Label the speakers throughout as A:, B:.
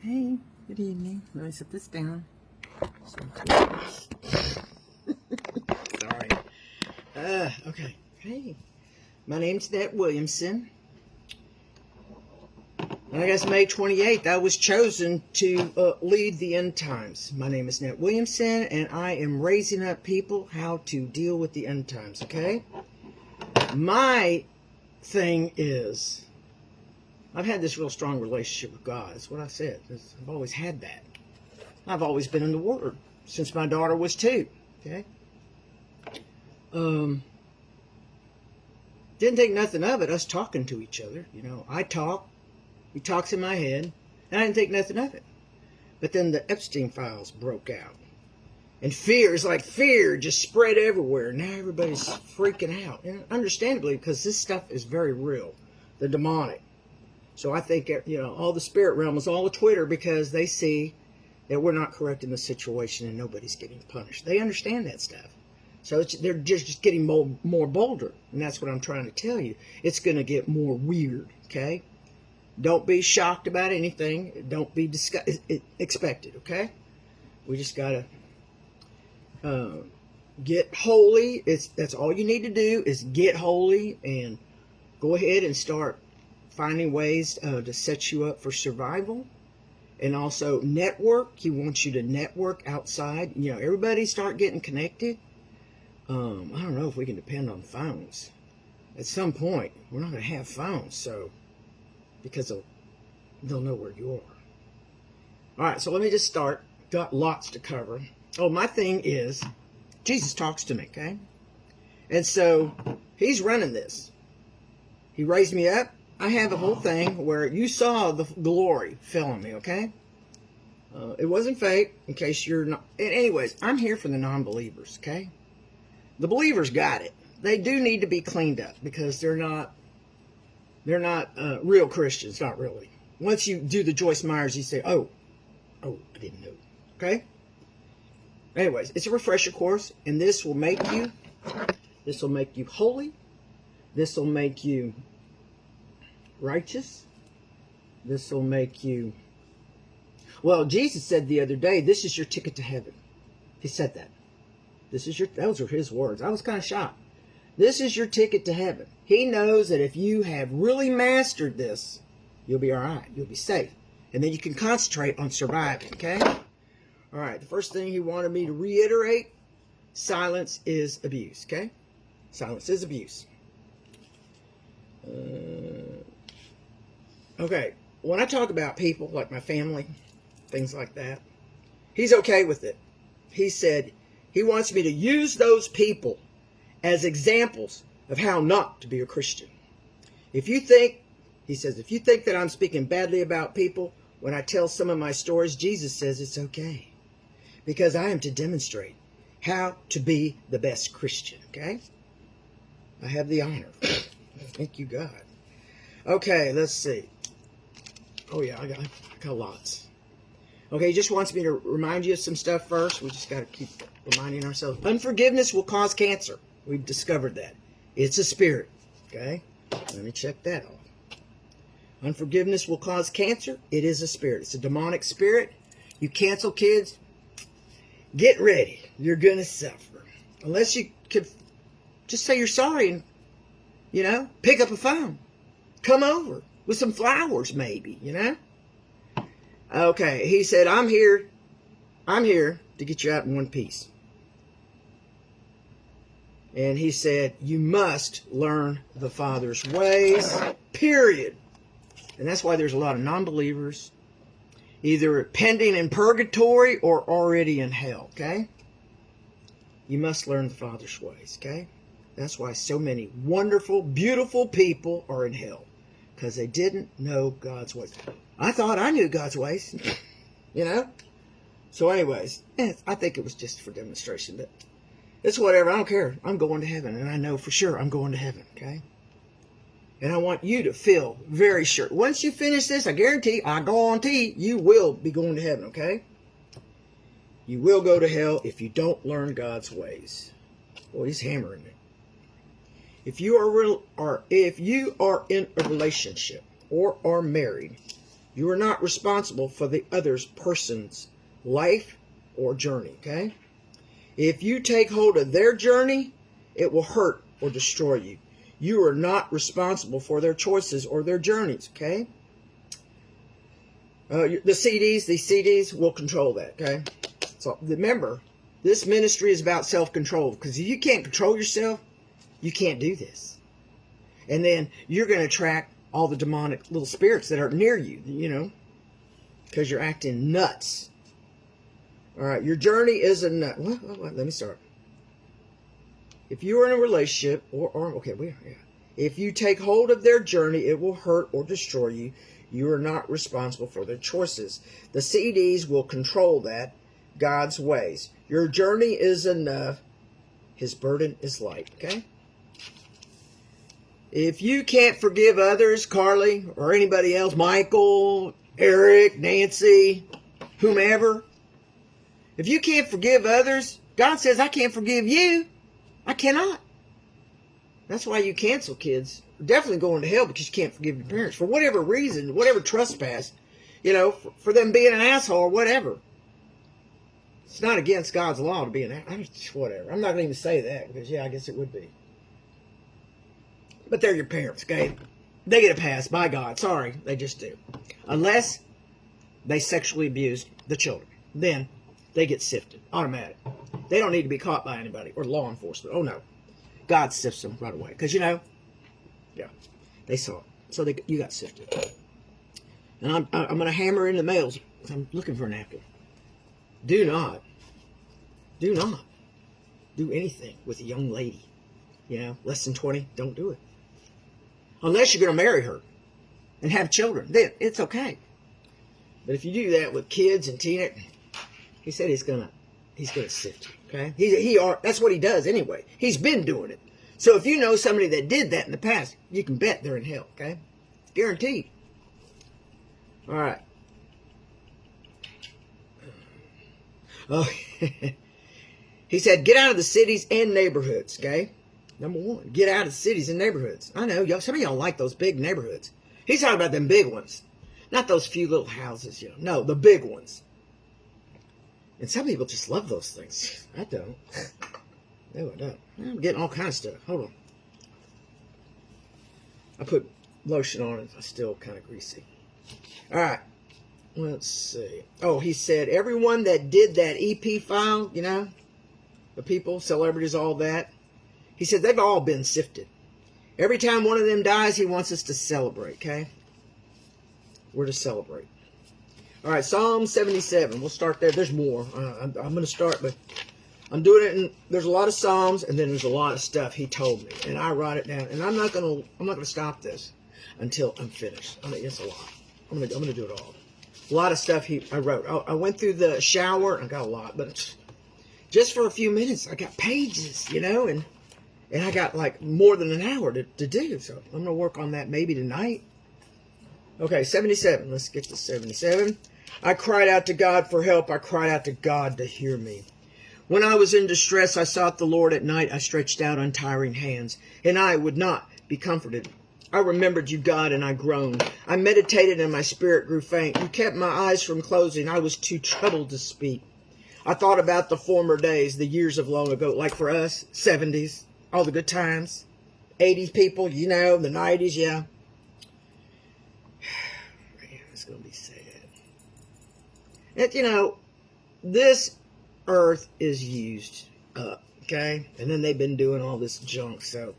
A: Hey, good evening. Let me set this down. Sorry. Okay. Hey, my name's Nat Williamson. And I guess May 28th, I was chosen to lead the end times. My name is Nat Williamson, and I am raising up people how to deal with the end times, okay? My thing is, I've had this real strong relationship with God. That's what I said. I've always had that. I've always been in the Word since my daughter was 2, okay? Didn't think nothing of it, us talking to each other. You know, I talk, he talks in my head, and I didn't think nothing of it. But then the Epstein files broke out. And fear just spread everywhere. Now everybody's freaking out. And understandably, because this stuff is very real. The demonic. So I think, you know, all the spirit realm is all a Twitter because they see that we're not correcting the situation and nobody's getting punished. They understand that stuff. So they're just getting more bolder. And that's what I'm trying to tell you. It's going to get more weird, okay? Don't be shocked about anything. Don't be expected, okay? We just got to get holy. That's all you need to do is get holy and go ahead and start finding ways to set you up for survival. And also network. He wants you to network outside. You know, everybody start getting connected. I don't know if we can depend on phones. At some point, we're not going to have phones, so because they'll know where you are. All right, so let me just start. Got lots to cover. Oh, my thing is, Jesus talks to me, okay? And so he's running this. He raised me up. I have a whole thing where you saw the glory fill on me, okay? It wasn't fake, in case you're not. Anyways, I'm here for the non-believers, okay? The believers got it. They do need to be cleaned up because they're not real Christians, not really. Once you do the Joyce Myers, you say, oh, I didn't know. Okay? Anyways, it's a refresher course, and this will make you holy. This will make you righteous. This will make you, well, Jesus said the other day, this is your ticket to heaven. He said that. Those were his words. I was kind of shocked. This is your ticket to heaven. He knows that if you have really mastered this, you'll be all right. You'll be safe. And then you can concentrate on surviving, okay? All right, the first thing he wanted me to reiterate, silence is abuse, okay? Silence is abuse. Okay, when I talk about people, like my family, things like that, he's okay with it. He said he wants me to use those people as examples of how not to be a Christian. He says, if you think that I'm speaking badly about people when I tell some of my stories, Jesus says it's okay. Because I am to demonstrate how to be the best Christian, okay? I have the honor. Thank you, God. Okay, let's see. Oh, yeah, I got lots. Okay, he just wants me to remind you of some stuff first. We just got to keep reminding ourselves. Unforgiveness will cause cancer. We've discovered that. It's a spirit. Okay? Let me check that off. Unforgiveness will cause cancer. It is a spirit. It's a demonic spirit. You cancel kids, get ready. You're going to suffer. Unless you could just say you're sorry and, you know, pick up a phone. Come over with some flowers maybe, you know? Okay, he said, I'm here to get you out in one piece. And he said, you must learn the Father's ways, period. And that's why there's a lot of non-believers, either pending in purgatory or already in hell, okay? You must learn the Father's ways, okay? That's why so many wonderful, beautiful people are in hell, because they didn't know God's ways. I thought I knew God's ways, you know? So anyways, I think it was just for demonstration, but it's whatever. I don't care. I'm going to heaven, and I know for sure I'm going to heaven, okay? And I want you to feel very sure. Once you finish this, I guarantee you will be going to heaven, okay? You will go to hell if you don't learn God's ways. Boy, he's hammering it. If you are in a relationship or are married, You are not responsible for the other person's life or journey, okay? If you take hold of their journey, it will hurt or destroy you. You are not responsible for their choices or their journeys, okay? These CDs will control that, okay? So remember, this ministry is about self-control, because if you can't control yourself, you can't do this. And then you're going to attract all the demonic little spirits that are near you, you know, because you're acting nuts. All right, your journey is a nut. Let me start. If you are in a relationship, if you take hold of their journey, it will hurt or destroy you. You are not responsible for their choices. The CDs will control that, God's ways. Your journey is enough. His burden is light, okay? If you can't forgive others, Carly, or anybody else, Michael, Eric, Nancy, whomever, if you can't forgive others, God says, I can't forgive you. I cannot. That's why you cancel kids. Definitely going to hell because you can't forgive your parents for whatever reason, whatever trespass, you know, for them being an asshole or whatever. It's not against God's law to be an asshole. Whatever. I'm not going to even say that because, yeah, I guess it would be. But they're your parents, okay? They get a pass by God. Sorry, they just do. Unless they sexually abuse the children. Then they get sifted. Automatic. They don't need to be caught by anybody or law enforcement. Oh, no. God sifts them right away. Because, you know, yeah, they saw it. So you got sifted. And I'm going to hammer in the males. I'm looking for a napkin. Do not do anything with a young lady. You know, less than 20, don't do it. Unless you're going to marry her and have children. Then it's okay. But if you do that with kids and teenagers, he said he's gonna sift you, okay? That's what he does anyway. He's been doing it. So if you know somebody that did that in the past, you can bet they're in hell, okay? Guaranteed. All right. Oh, he said, get out of the cities and neighborhoods, okay? Number one, get out of the cities and neighborhoods. I know, some of y'all like those big neighborhoods. He's talking about them big ones. Not those few little houses, you know. No, the big ones. And some people just love those things. I don't. No, I don't. I'm getting all kinds of stuff. Hold on. I put lotion on it. I'm still kind of greasy. All right. Let's see. Oh, he said, everyone that did that EP file, you know, the people, celebrities, all that, he said they've all been sifted. Every time one of them dies, he wants us to celebrate, okay? We're to celebrate. All right, Psalm 77. We'll start there. There's more. I'm going to start, but I'm doing it. And there's a lot of Psalms, and then there's a lot of stuff he told me, and I write it down. And I'm not going to stop this until I'm finished. I mean, it's a lot. I'm going to do it all. A lot of stuff I wrote. I went through the shower. I got a lot, but just for a few minutes, I got pages, you know, and I got like more than an hour to do. So I'm going to work on that maybe tonight. Okay, 77. Let's get to 77. I cried out to God for help. I cried out to God to hear me. When I was in distress, I sought the Lord at night. I stretched out untiring hands, and I would not be comforted. I remembered you, God, and I groaned. I meditated, and my spirit grew faint. You kept my eyes from closing. I was too troubled to speak. I thought about the former days, the years of long ago, like for us, 70s, all the good times, 80s people, you know, the 90s, yeah. Man, it's going to be sad. And, you know, this earth is used up, okay? And then they've been doing all this junk, so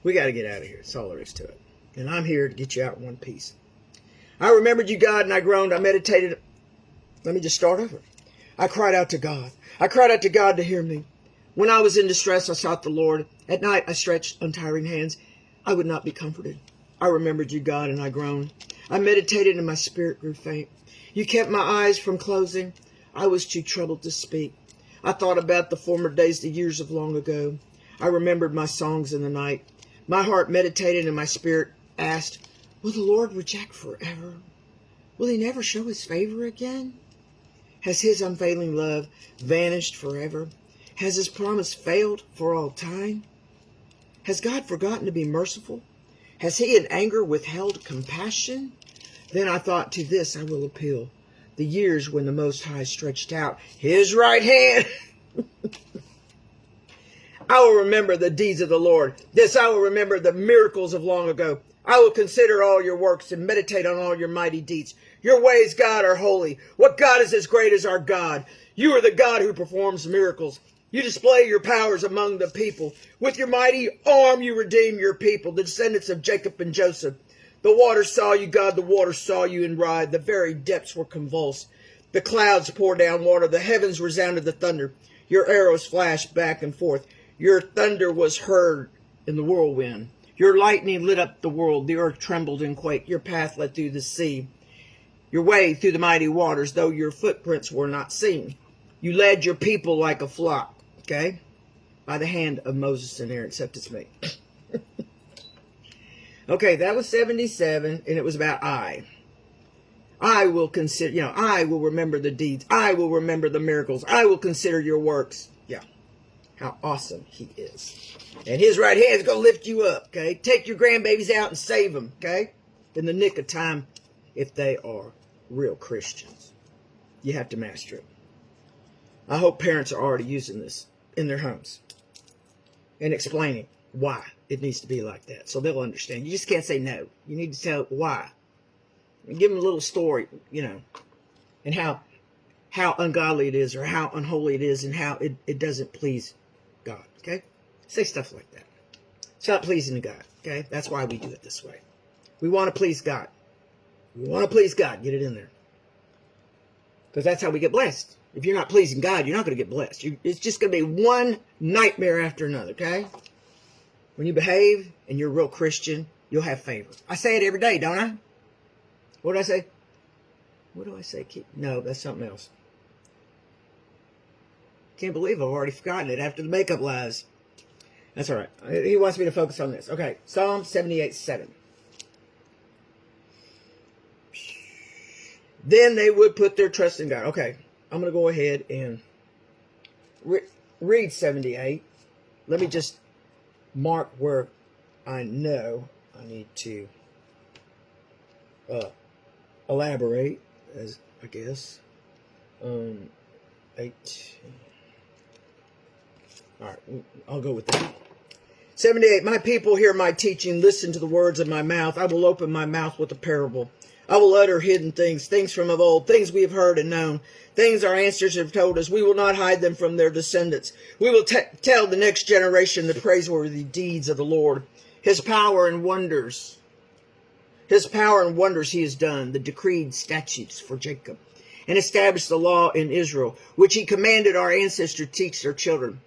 A: we got to get out of here. That's all there is to it. And I'm here to get you out in one piece. I remembered you, God, and I groaned. I meditated. Let me just start over. I cried out to God. I cried out to God to hear me. When I was in distress, I sought the Lord. At night, I stretched untiring hands. I would not be comforted. I remembered you, God, and I groaned. I meditated, and my spirit grew faint. You kept my eyes from closing. I was too troubled to speak. I thought about the former days, the years of long ago. I remembered my songs in the night. My heart meditated, and my spirit asked, will the Lord reject forever? Will he never show his favor again? Has his unfailing love vanished forever? Has his promise failed for all time? Has God forgotten to be merciful? Has he in anger withheld compassion? Then I thought, to this I will appeal, the years when the Most High stretched out his right hand. I will remember the deeds of the Lord. This I will remember, the miracles of long ago. I will consider all your works and meditate on all your mighty deeds. Your ways, God, are holy. What God is as great as our God? You are the God who performs miracles. You display your powers among the people. With your mighty arm you redeem your people, the descendants of Jacob and Joseph. The waters saw you, God, the waters saw you and writhed. The very depths were convulsed. The clouds poured down water. The heavens resounded the thunder. Your arrows flashed back and forth. Your thunder was heard in the whirlwind. Your lightning lit up the world. The earth trembled and quaked. Your path led through the sea. Your way through the mighty waters, though your footprints were not seen. You led your people like a flock, okay, by the hand of Moses and Aaron, except it's me. Okay, that was 77, and it was about I. I will consider, I will remember the deeds. I will remember the miracles. I will consider your works. Yeah, how awesome he is. And his right hand is going to lift you up, okay? Take your grandbabies out and save them, okay? In the nick of time, if they are real Christians. You have to master it. I hope parents are already using this in their homes and explaining why it needs to be like that, so they'll understand. You just can't say no. You need to tell why. And give them a little story, and how ungodly it is, or how unholy it is, and how it doesn't please God, okay? Say stuff like that. It's not pleasing to God, okay? That's why we do it this way. We want to please God. We want to please God. Get it in there. Because that's how we get blessed. If you're not pleasing God, you're not going to get blessed. It's just going to be one nightmare after another, okay? When you behave and you're a real Christian, you'll have favor. I say it every day, don't I? What do I say? What do I say? No, that's something else. Can't believe I've already forgotten it after the makeup lies. That's all right. He wants me to focus on this. Okay, Psalm 78:7. Then they would put their trust in God. Okay, I'm going to go ahead and read 78. Let me just mark where I know I need to elaborate, as I guess. 18. All right, I'll go with that. 78. My people hear my teaching. Listen to the words of my mouth. I will open my mouth with a parable. I will utter hidden things, things from of old, things we have heard and known, things our ancestors have told us. We will not hide them from their descendants. We will tell the next generation the praiseworthy deeds of the Lord, his power and wonders. His power and wonders he has done, the decreed statutes for Jacob, and established the law in Israel, which he commanded our ancestors to teach their children,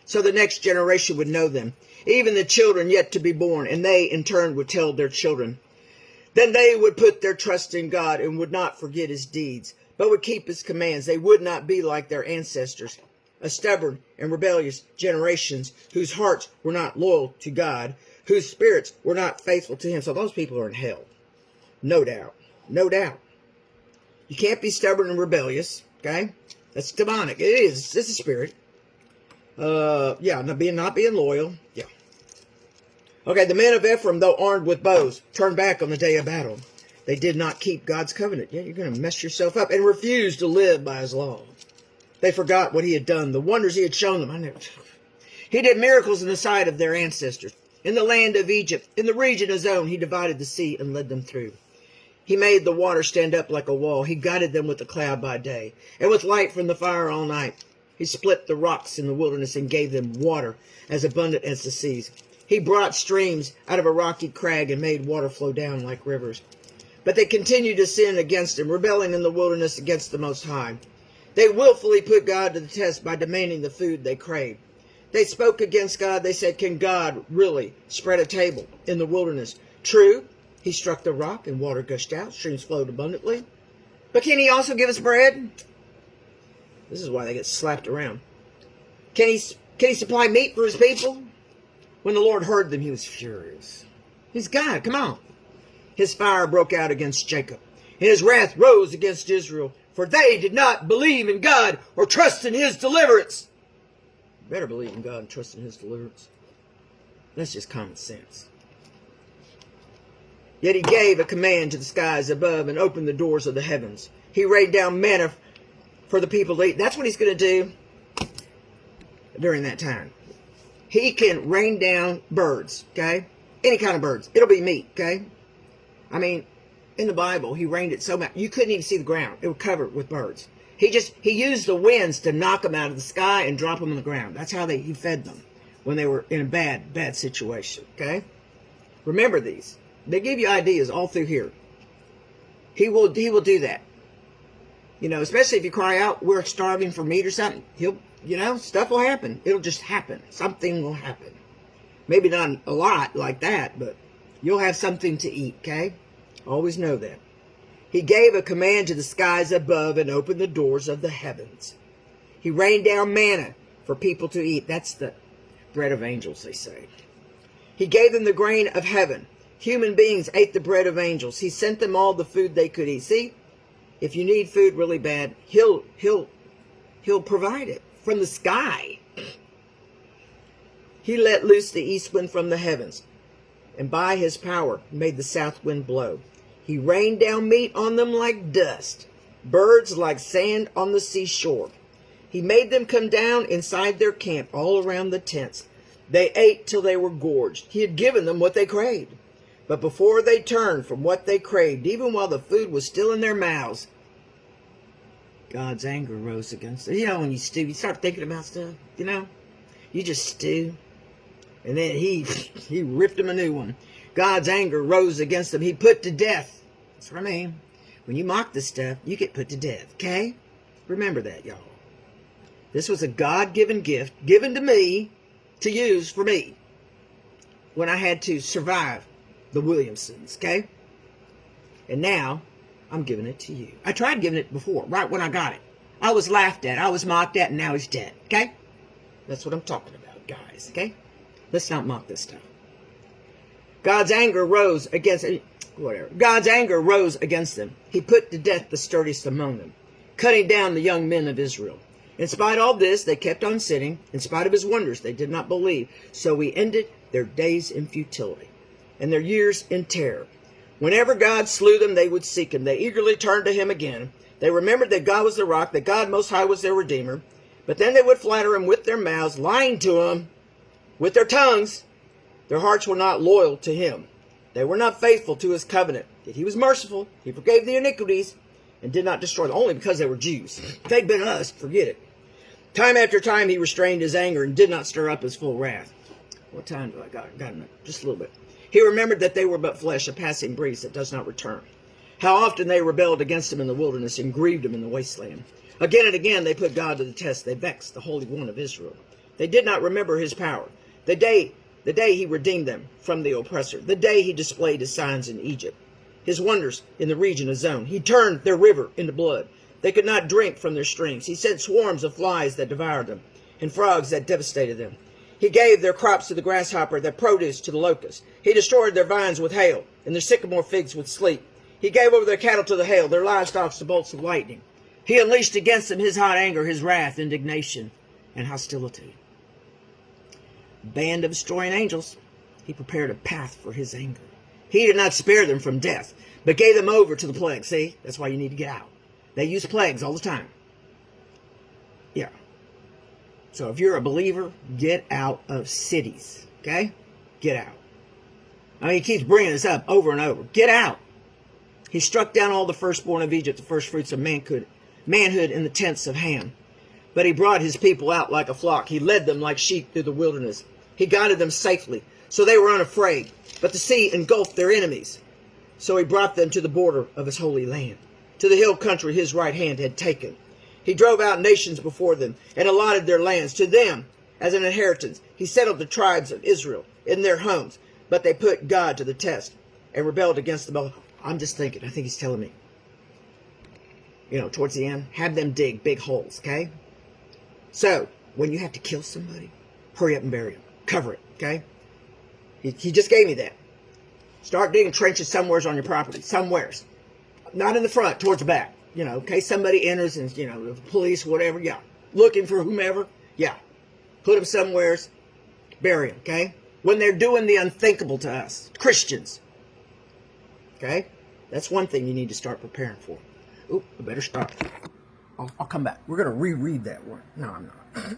A: so the next generation would know them, even the children yet to be born, and they in turn would tell their children. Then they would put their trust in God and would not forget his deeds, but would keep his commands. They would not be like their ancestors, a stubborn and rebellious generations whose hearts were not loyal to God, whose spirits were not faithful to him. So those people are in hell. No doubt. No doubt. You can't be stubborn and rebellious, okay? That's demonic. It is. It's a spirit. Not being loyal. Yeah. Okay, the men of Ephraim, though armed with bows, turned back on the day of battle. They did not keep God's covenant. Yeah, you're going to mess yourself up, and refused to live by his law. They forgot what he had done, the wonders he had shown them. He did miracles in the sight of their ancestors. In the land of Egypt, in the region of Zone, he divided the sea and led them through. He made the water stand up like a wall. He guided them with a cloud by day, and with light from the fire all night. He split the rocks in the wilderness and gave them water as abundant as the seas. He brought streams out of a rocky crag and made water flow down like rivers. But they continued to sin against him, rebelling in the wilderness against the Most High. They willfully put God to the test by demanding the food they craved. They spoke against God. They said, can God really spread a table in the wilderness? True, he struck the rock and water gushed out. Streams flowed abundantly. But can he also give us bread? This is why they get slapped around. Can he supply meat for his people? When the Lord heard them, he was furious. He's God. Come on. His fire broke out against Jacob, and his wrath rose against Israel, for they did not believe in God or trust in his deliverance. You better believe in God and trust in his deliverance. That's just common sense. Yet he gave a command to the skies above and opened the doors of the heavens. He rained down manna for the people to eat. That's what he's going to do during that time. He can rain down birds, okay? Any kind of birds. It'll be meat, okay? I mean, in the Bible, he rained it so much, you couldn't even see the ground. It was covered with birds. He used the winds to knock them out of the sky and drop them on the ground. That's how he fed them when they were in a bad situation, okay? Remember these. They give you ideas all through here. He will do that. You know, especially if you cry out, we're starving for meat or something. Stuff will happen. It'll just happen. Something will happen. Maybe not a lot like that, but you'll have something to eat, okay? Always know that. He gave a command to the skies above and opened the doors of the heavens. He rained down manna for people to eat. That's the bread of angels, they say. He gave them the grain of heaven. Human beings ate the bread of angels. He sent them all the food they could eat. See, if you need food really bad, he'll provide it from the sky. He let loose the east wind from the heavens, and by his power made the south wind blow. He rained down meat on them like dust, birds like sand on the seashore. He made them come down inside their camp all around the tents. They ate till they were gorged. He had given them what they craved. But before they turned from what they craved, even while the food was still in their mouths, God's anger rose against them. You know, when you stew, you start thinking about stuff, you know. You just stew. And then he ripped them a new one. God's anger rose against them. He put to death. That's what I mean. When you mock this stuff, you get put to death, okay? Remember that, y'all. This was a God-given gift given to me to use for me when I had to survive the Williamsons, okay? And now I'm giving it to you. I tried giving it before, right when I got it. I was laughed at, I was mocked at, and now he's dead, okay? That's what I'm talking about, guys, okay? Let's not mock this stuff. God's anger rose against them. He put to death the sturdiest among them, cutting down the young men of Israel. In spite of all this, they kept on sinning. In spite of his wonders, they did not believe. So he ended their days in futility and their years in terror. Whenever God slew them, they would seek him. They eagerly turned to him again. They remembered that God was the rock, that God Most High was their Redeemer. But then they would flatter him with their mouths, lying to him with their tongues. Their hearts were not loyal to him. They were not faithful to his covenant. Yet he was merciful. He forgave the iniquities and did not destroy them, only because they were Jews. If they'd been us, forget it. Time after time he restrained his anger and did not stir up his full wrath. What time do I got? Got just a little bit. He remembered that they were but flesh, a passing breeze that does not return. How often they rebelled against him in the wilderness and grieved him in the wasteland. Again and again they put God to the test. They vexed the Holy One of Israel. They did not remember his power. The day he redeemed them from the oppressor. The day he displayed his signs in Egypt. His wonders in the region of Zon. He turned their river into blood. They could not drink from their streams. He sent swarms of flies that devoured them, and frogs that devastated them. He gave their crops to the grasshopper, their produce to the locust. He destroyed their vines with hail, and their sycamore figs with sleet. He gave over their cattle to the hail, their livestock to bolts of lightning. He unleashed against them his hot anger, his wrath, indignation, and hostility. Band of destroying angels. He prepared a path for his anger. He did not spare them from death, but gave them over to the plague. See, that's why you need to get out. They use plagues all the time. Yeah. So if you're a believer, get out of cities. Okay? Get out. I mean, he keeps bringing this up over and over. Get out. He struck down all the firstborn of Egypt, the first fruits of manhood in the tents of Ham. But he brought his people out like a flock. He led them like sheep through the wilderness. He guided them safely, so they were unafraid. But the sea engulfed their enemies. So he brought them to the border of his holy land, to the hill country his right hand had taken. He drove out nations before them and allotted their lands to them as an inheritance. He settled the tribes of Israel in their homes, but they put God to the test and rebelled against the Most. I'm just thinking, I think he's telling me, towards the end, have them dig big holes, okay? So, when you have to kill somebody, hurry up and bury them. Cover it, okay? He just gave me that. Start digging trenches somewheres on your property. Somewheres. Not in the front, towards the back. In case somebody enters and, the police, whatever, yeah. Looking for whomever, yeah. Put them somewheres. Bury them, okay? When they're doing the unthinkable to us. Christians. Okay? That's one thing you need to start preparing for. Oop, I better stop. I'll come back. We're going to reread that one. No, I'm not.